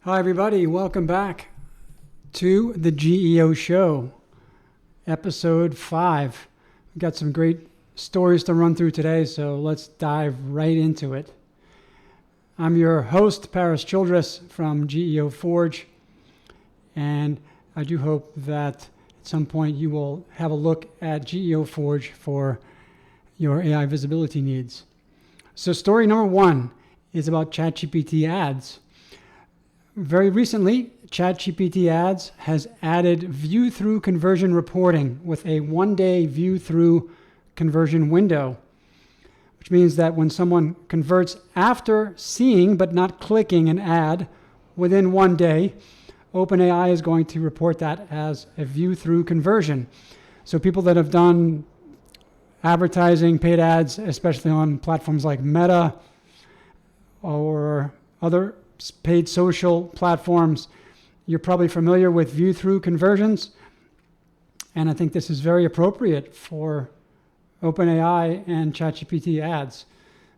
Hi, everybody. Welcome back to the GEO Show, episode 5. We've got some great stories to run through today, so let's dive right into it. I'm your host, Paris Childress from GEOforge, and I do hope that at some point you will have a look at GEOforge for your AI visibility needs. So story number 1 is about ChatGPT Ads. Very recently, ChatGPT Ads has added view-through conversion reporting with a one-day view-through conversion window, which means that when someone converts after seeing but not clicking an ad within one day, OpenAI is going to report that as a view-through conversion. So people that have done advertising, paid ads, especially on platforms like Meta or other paid social platforms, you're probably familiar with view-through conversions. And I think this is very appropriate for OpenAI and ChatGPT Ads.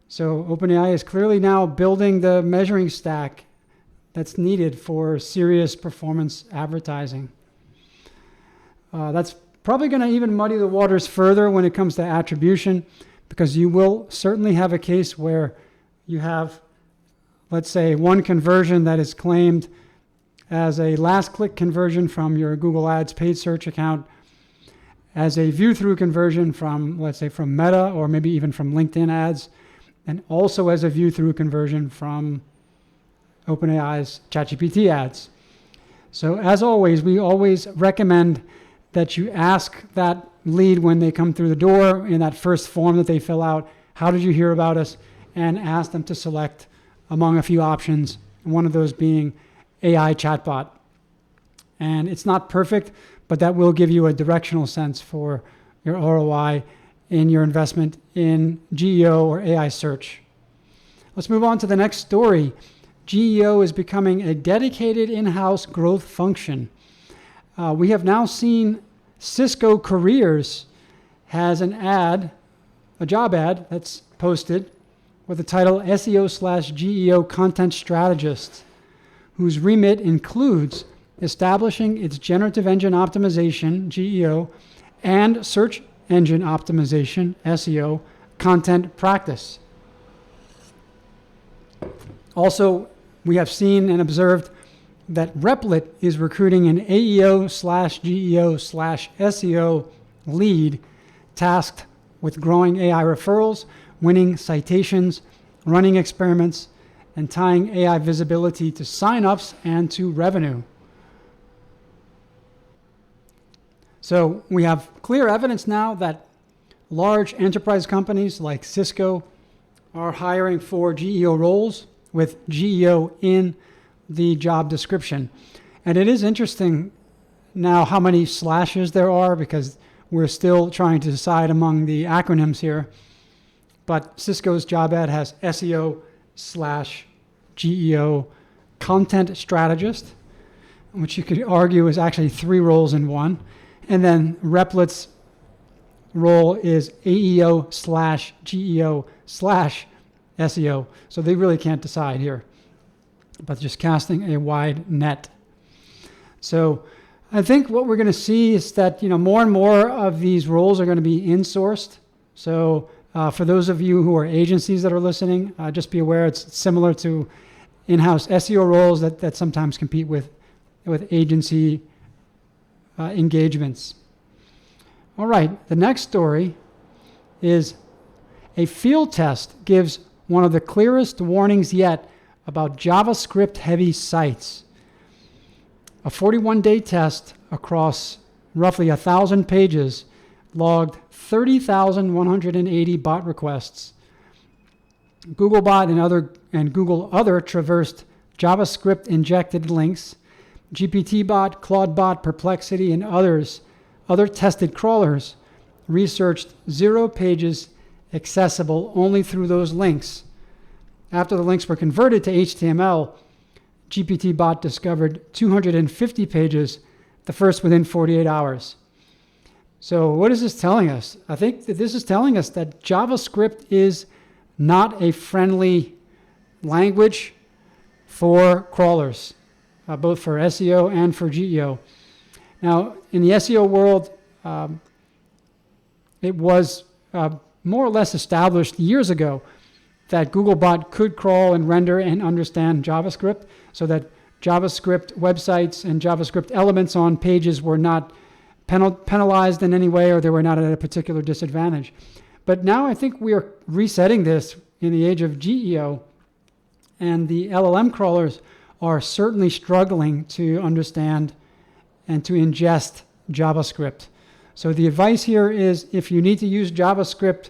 So OpenAI is clearly now building the measuring stack that's needed for serious performance advertising. That's probably going to even muddy the waters further when it comes to attribution, because you will certainly have a case where you have, let's say, one conversion that is claimed as a last click conversion from your Google Ads paid search account, as a view-through conversion from, let's say, from Meta or maybe even from LinkedIn ads, and also as a view-through conversion from OpenAI's ChatGPT Ads. So as always, we always recommend that you ask that lead when they come through the door in that first form that they fill out, how did you hear about us, and ask them to select among a few options, one of those being AI chatbot. And it's not perfect, but that will give you a directional sense for your ROI in your investment in GEO or AI search. Let's move on to the next story. GEO is becoming a dedicated in-house growth function. We have now seen Cisco Careers has an ad, a job ad that's posted with the title SEO/GEO Content Strategist, whose remit includes establishing its generative engine optimization, GEO, and search engine optimization, SEO, content practice. Also, we have seen and observed that Replit is recruiting an AEO/GEO/SEO lead tasked with growing AI referrals, winning citations, running experiments, and tying AI visibility to signups and to revenue. So we have clear evidence now that large enterprise companies like Cisco are hiring for GEO roles with GEO in the job description. And it is interesting now how many slashes there are, because we're still trying to decide among the acronyms here. But Cisco's job ad has SEO/GEO content strategist, which you could argue is actually 3 roles in one. And then Replit's role is AEO/GEO/SEO. So they really can't decide here, but just casting a wide net. So I think what we're going to see is that, more and more of these roles are going to be insourced. So for those of you who are agencies that are listening, just be aware it's similar to in-house SEO roles that sometimes compete with agency engagements. All right, the next story is a field test gives one of the clearest warnings yet about JavaScript-heavy sites. A 41-day test across roughly 1,000 pages logged 30,180 bot requests. Googlebot and Google Other traversed JavaScript-injected links. GPTBot, ClaudeBot, Perplexity, and other tested crawlers researched 0 pages accessible only through those links. After the links were converted to HTML, GPTBot discovered 250 pages, the first within 48 hours. So what is this telling us? I think that this is telling us that JavaScript is not a friendly language for crawlers. both for SEO and for GEO. Now, in the SEO world, it was more or less established years ago that Googlebot could crawl and render and understand JavaScript, so that JavaScript websites and JavaScript elements on pages were not penalized in any way, or they were not at a particular disadvantage. But now I think we are resetting this in the age of GEO, and the LLM crawlers are certainly struggling to understand and to ingest JavaScript. So the advice here is, if you need to use JavaScript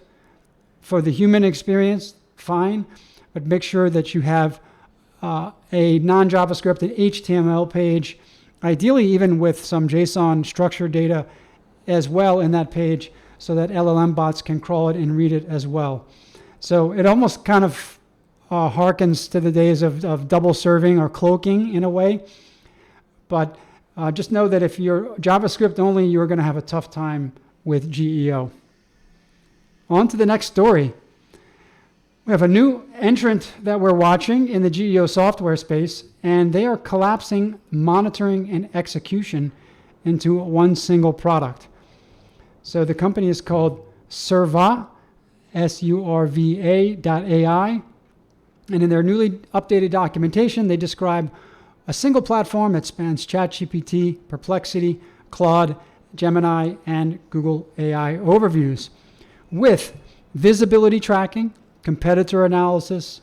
for the human experience, fine, but make sure that you have a non-JavaScript, an HTML page, ideally even with some JSON structured data as well in that page, so that LLM bots can crawl it and read it as well. So it almost kind of harkens to the days of double serving or cloaking in a way. But just know that if you're JavaScript only, you're going to have a tough time with GEO. On to the next story. We have a new entrant that we're watching in the GEO software space, and they are collapsing monitoring and execution into one single product. So the company is called Surva, Surva.ai, and in their newly updated documentation, they describe a single platform that spans ChatGPT, Perplexity, Claude, Gemini, and Google AI overviews, with visibility tracking, competitor analysis,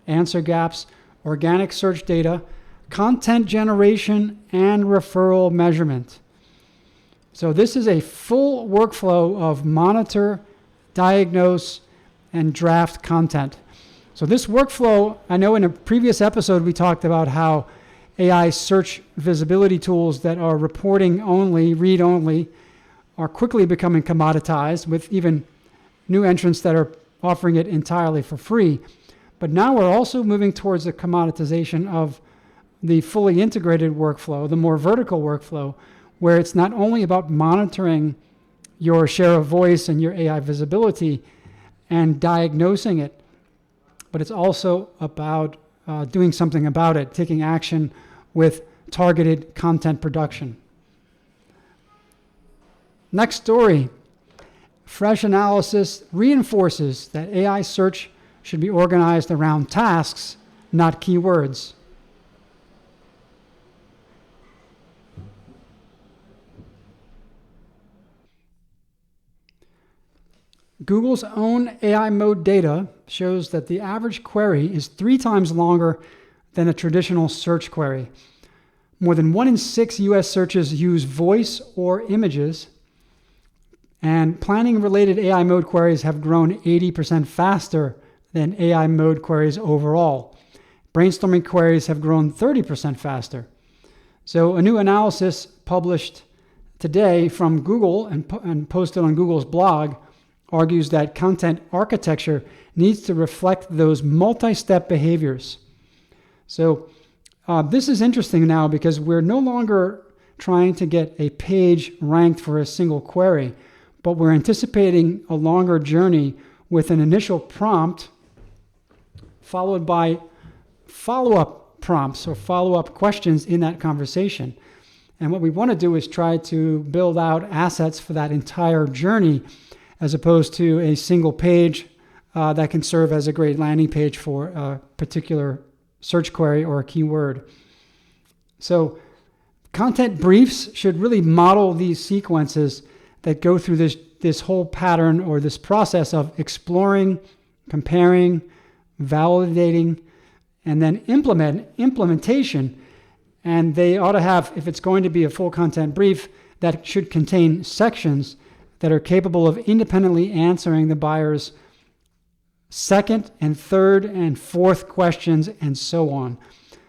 answer gaps, organic search data, content generation, and referral measurement. So this is a full workflow of monitor, diagnose, and draft content. So this workflow, I know in a previous episode we talked about how AI search visibility tools that are reporting only, read only, are quickly becoming commoditized, with even new entrants that are offering it entirely for free. But now we're also moving towards the commoditization of the fully integrated workflow, the more vertical workflow, where it's not only about monitoring your share of voice and your AI visibility and diagnosing it, but it's also about doing something about it, taking action with targeted content production. Next story. Fresh analysis reinforces that AI search should be organized around tasks, not keywords. Google's own AI mode data shows that the average query is 3 times longer than a traditional search query. More than 1 in 6 US searches use voice or images, and planning-related AI mode queries have grown 80% faster than AI mode queries overall. Brainstorming queries have grown 30% faster. So a new analysis published today from Google and posted on Google's blog argues that content architecture needs to reflect those multi-step behaviors. So this is interesting now, because we're no longer trying to get a page ranked for a single query, but we're anticipating a longer journey with an initial prompt followed by follow-up prompts or follow-up questions in that conversation. And what we want to do is try to build out assets for that entire journey, as opposed to a single page that can serve as a great landing page for a particular search query or a keyword. So content briefs should really model these sequences that go through this whole pattern, or this process of exploring, comparing, validating, and then implementation. And they ought to have, if it's going to be a full content brief, that should contain sections that are capable of independently answering the buyer's second and third and fourth questions, and so on.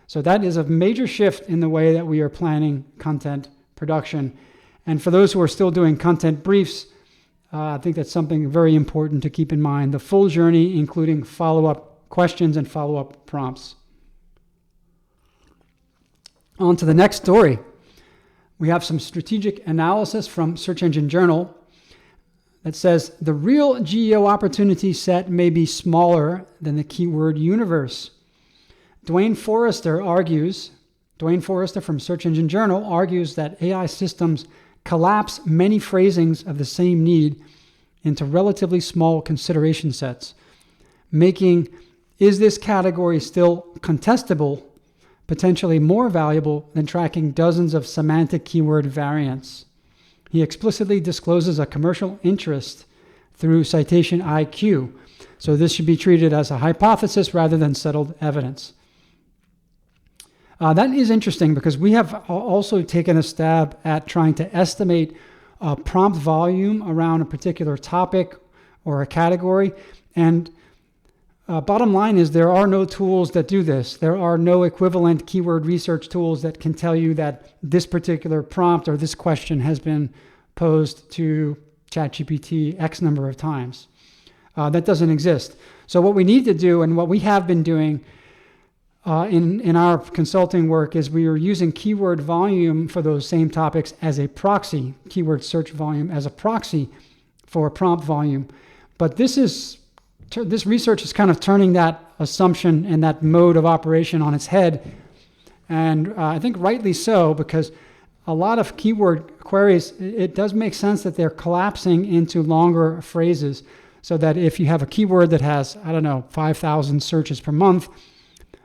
So that is a major shift in the way that we are planning content production. And for those who are still doing content briefs, I think that's something very important to keep in mind. The full journey, including follow-up questions and follow-up prompts. On to the next story. We have some strategic analysis from Search Engine Journal that says the real GEO opportunity set may be smaller than the keyword universe. Dwayne Dwayne Forrester from Search Engine Journal argues that AI systems collapse many phrasings of the same need into relatively small consideration sets, making "is this category still contestable" potentially more valuable than tracking dozens of semantic keyword variants. He explicitly discloses a commercial interest through citation IQ, so this should be treated as a hypothesis rather than settled evidence. That is interesting because we have also taken a stab at trying to estimate prompt volume around a particular topic or a category. And bottom line is there are no tools that do this. There are no equivalent keyword research tools that can tell you that this particular prompt or this question has been posed to ChatGPT X number of times. That doesn't exist. So what we need to do, and what we have been doing in our consulting work, is we are using keyword volume for those same topics as a proxy, keyword search volume as a proxy for prompt volume. But this research is kind of turning that assumption and that mode of operation on its head. And I think rightly so, because a lot of keyword queries, it does make sense that they're collapsing into longer phrases, so that if you have a keyword that has, 5,000 searches per month,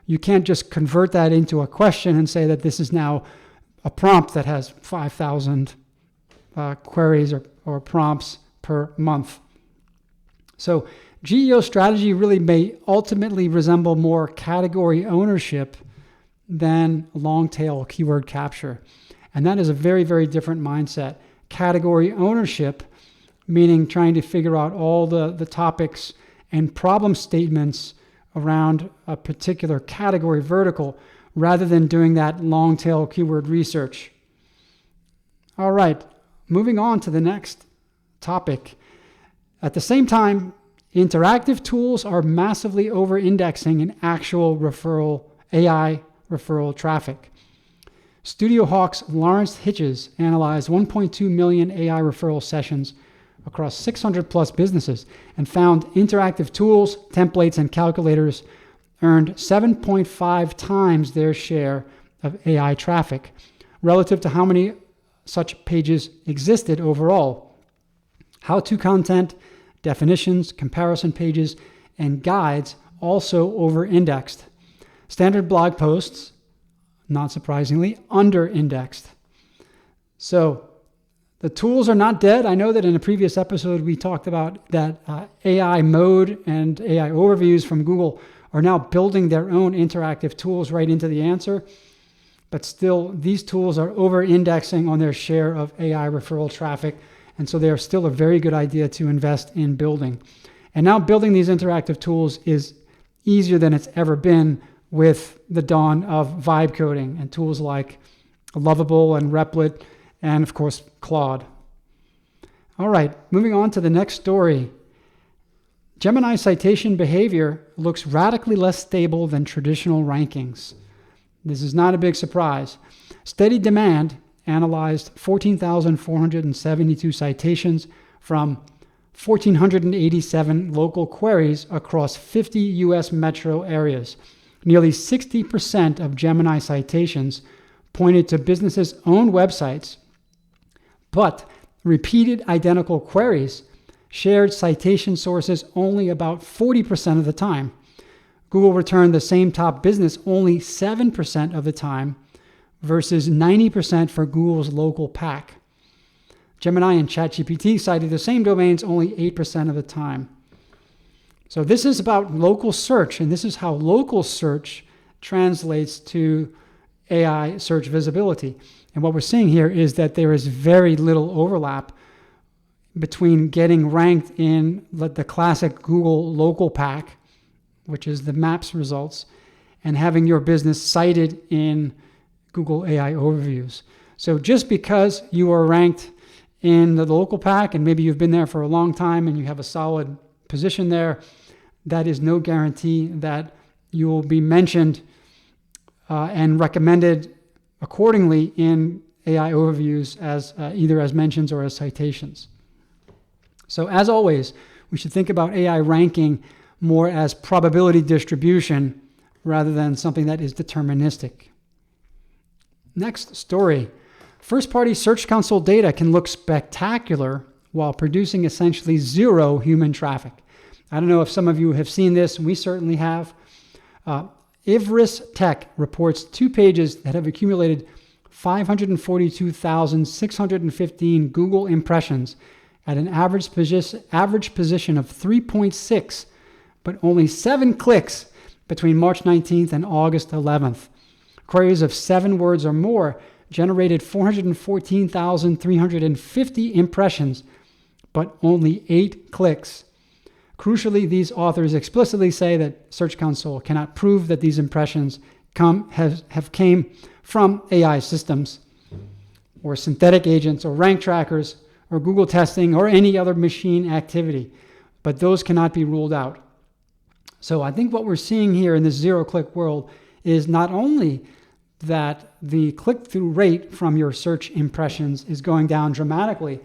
you can't just convert that into a question and say that this is now a prompt that has 5,000 queries or prompts per month. So GEO strategy really may ultimately resemble more category ownership than long-tail keyword capture. And that is a very, very different mindset. Category ownership, meaning trying to figure out all the topics and problem statements around a particular category vertical, rather than doing that long-tail keyword research. All right, moving on to the next topic. At the same time, interactive tools are massively over-indexing in actual AI referral traffic. Studio Hawk's Lawrence Hitches analyzed 1.2 million AI referral sessions across 600 plus businesses and found interactive tools, templates, and calculators earned 7.5 times their share of AI traffic relative to how many such pages existed overall. How-to content, definitions, comparison pages, and guides also over-indexed. Standard blog posts, not surprisingly, under-indexed. So the tools are not dead. I know that in a previous episode we talked about that AI Mode and AI Overviews from Google are now building their own interactive tools right into the answer. But still, these tools are over-indexing on their share of AI referral traffic. And so they are still a very good idea to invest in building. And now building these interactive tools is easier than it's ever been with the dawn of vibe coding and tools like Lovable and Replit, and of course, Claude. All right, moving on to the next story. Gemini citation behavior looks radically less stable than traditional rankings. This is not a big surprise. Steady Demand analyzed 14,472 citations from 1,487 local queries across 50 U.S. metro areas. Nearly 60% of Gemini citations pointed to businesses' own websites, but repeated identical queries shared citation sources only about 40% of the time. Google returned the same top business only 7% of the time versus 90% for Google's local pack. Gemini and ChatGPT cited the same domains only 8% of the time. So this is about local search, and this is how local search translates to AI search visibility. And what we're seeing here is that there is very little overlap between getting ranked in the classic Google local pack, which is the maps results, and having your business cited in Google AI overviews. So just because you are ranked in the local pack, and maybe you've been there for a long time and you have a solid position there, that is no guarantee that you will be mentioned and recommended accordingly in AI overviews as either as mentions or as citations. So as always, we should think about AI ranking more as probability distribution rather than something that is deterministic. Next story. First-party Search Console data can look spectacular while producing essentially zero human traffic. I don't know if some of you have seen this. We certainly have. Ivris Tech reports 2 pages that have accumulated 542,615 Google impressions at an average position of 3.6, but only 7 clicks between March 19th and August 11th. Queries of 7 words or more generated 414,350 impressions, but only 8 clicks. Crucially, these authors explicitly say that Search Console cannot prove that these impressions have came from AI systems or synthetic agents or rank trackers or Google testing or any other machine activity, but those cannot be ruled out. So I think what we're seeing here in this zero-click world is not only that the click-through rate from your search impressions is going down dramatically,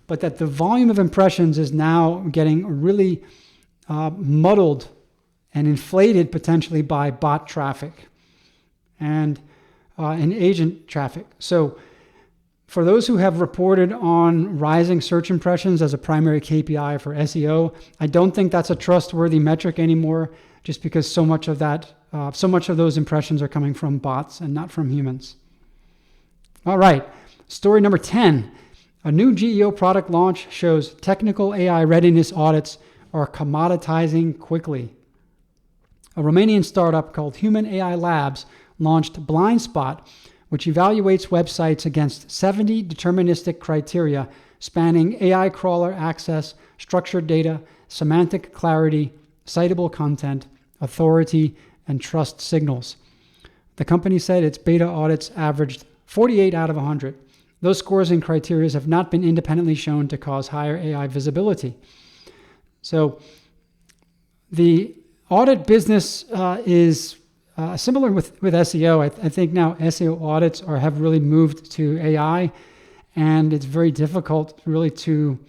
but that the volume of impressions is now getting really muddled and inflated potentially by bot traffic and agent traffic. So for those who have reported on rising search impressions as a primary KPI for SEO, I don't think that's a trustworthy metric anymore, just because so much of those impressions are coming from bots and not from humans. All right, story number 10. A new GEO product launch shows technical AI readiness audits are commoditizing quickly. A Romanian startup called Human AI Labs launched BlindSpot, which evaluates websites against 70 deterministic criteria spanning AI crawler access, structured data, semantic clarity, citable content, authority, and trust signals. The company said its beta audits averaged 48 out of 100. Those scores and criteria have not been independently shown to cause higher AI visibility. So the audit business is similar with SEO. I think now SEO audits have really moved to AI, and it's very difficult really to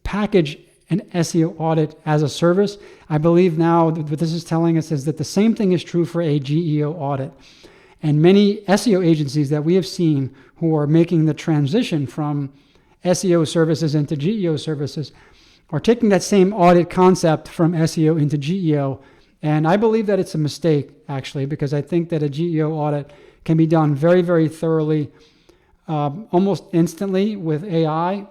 package an SEO audit as a service. I believe now what this is telling us is that the same thing is true for a GEO audit. And many SEO agencies that we have seen who are making the transition from SEO services into GEO services are taking that same audit concept from SEO into GEO. And I believe that it's a mistake, actually, because I think that a GEO audit can be done very, very thoroughly, almost instantly with AI.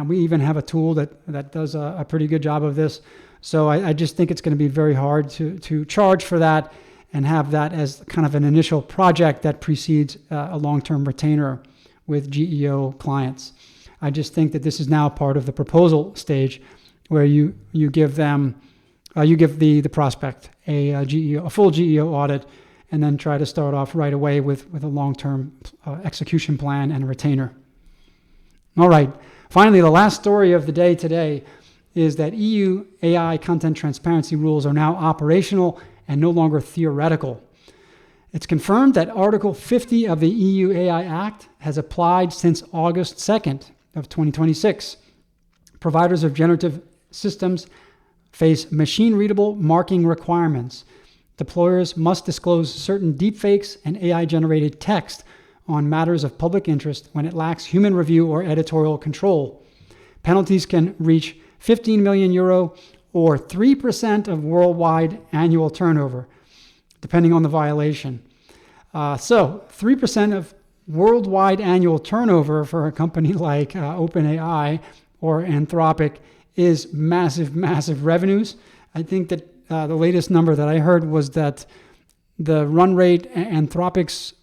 We even have a tool that does a pretty good job of this. So I just think it's going to be very hard to charge for that and have that as kind of an initial project that precedes a long-term retainer with GEO clients. I just think that this is now part of the proposal stage where you give them, you give the prospect a full GEO audit and then try to start off right away with a long-term execution plan and a retainer. All right. Finally, the last story of the day today is that EU AI content transparency rules are now operational and no longer theoretical. It's confirmed that Article 50 of the EU AI Act has applied since August 2nd of 2026. Providers of generative systems face machine-readable marking requirements. Deployers must disclose certain deepfakes and AI-generated text on matters of public interest when it lacks human review or editorial control. Penalties can reach 15 million euro or 3% of worldwide annual turnover, depending on the violation. So 3% of worldwide annual turnover for a company like OpenAI or Anthropic is massive, massive revenues. I think that the latest number that I heard was that the run rate Anthropic's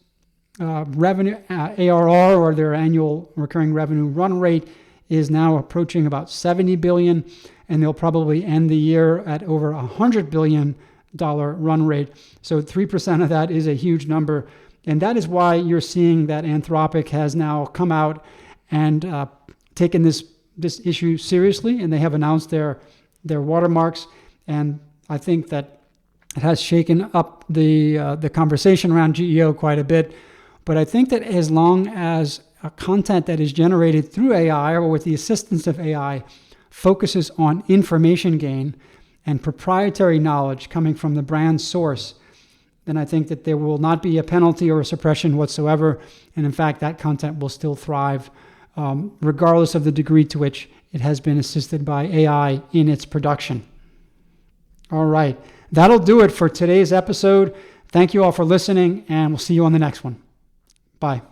revenue, ARR, or their annual recurring revenue run rate, is now approaching about 70 billion, and they'll probably end the year at over $100 billion run rate. So 3% of that is a huge number. And that is why you're seeing that Anthropic has now come out and taken this issue seriously, and they have announced their watermarks. And I think that it has shaken up the conversation around GEO quite a bit. But I think that as long as content that is generated through AI or with the assistance of AI focuses on information gain and proprietary knowledge coming from the brand source, then I think that there will not be a penalty or a suppression whatsoever. And in fact, that content will still thrive, regardless of the degree to which it has been assisted by AI in its production. All right. That'll do it for today's episode. Thank you all for listening, and we'll see you on the next one. Bye.